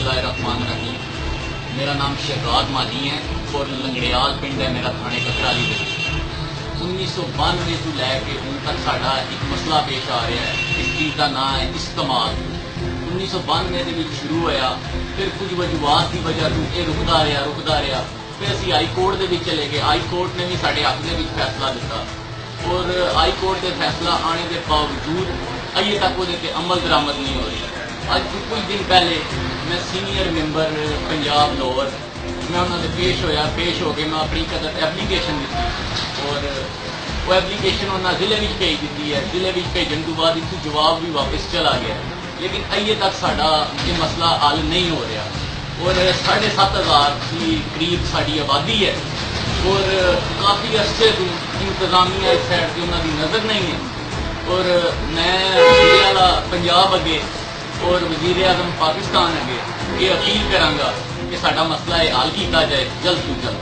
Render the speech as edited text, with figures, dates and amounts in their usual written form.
बिस्मिल्लाहिर्रहमानिर्रहीम। मेरा नाम शहजाद मानी है और लंगड़ियाल पिंड है मेरा, थाने ककराली में। 1992 ਤੋਂ ਲੈ ਕੇ ਹੁਣ तक साडा एक मसला पेश आ रहा है। इस चीज़ का नाम है इस्तेमाल। 1992 ਦੇ ਵਿੱਚ ਸ਼ੁਰੂ ਹੋਇਆ, ਫਿਰ ਕੁਝ ਵਜੂਹਾਤ ਦੀ ਵਜ੍ਹਾ ਤੋਂ ਇਹ ਰੁਕਦਾ ਰਿਹਾ। ਫਿਰ ਅਸੀਂ ਹਾਈ ਕੋਰਟ ਦੇ ਵਿੱਚ ਚਲੇ ਗਏ। ਹਾਈ ਕੋਰਟ ਨੇ ਵੀ ਸਾਡੇ ਹੱਕ ਦੇ ਵਿੱਚ ਫੈਸਲਾ ਦਿੱਤਾ और हाई कोर्ट के फैसला आने के बावजूद अजे तक वो अमल दरामद नहीं हो रही। अज कुछ दिन पहले मैं सीनियर मैंबर पंजाब लाहौर मैं उन्होंने पेश होकर मैं अपनी कदर एप्लीकेशन दी और वो एप्लीकेशन उन्होंने जिले में भेज दी है। जिले में भेजने के बाद इतों जवाब भी वापस चला गया, लेकिन अजे तक साडा ये मसला हल नहीं हो रहा। और 7,500 की करीब साड़ी आबादी है और काफ़ी अरसे तो इंतजामिया इस साइड से उन्होंने नज़र नहीं है। और मैं वज़ीर आला पंजाब अगे और वज़ीर आज़म पाकिस्तान अगे ये अपील करांगा कि साडा मसला हल किया जाए जल्द तो जल्द।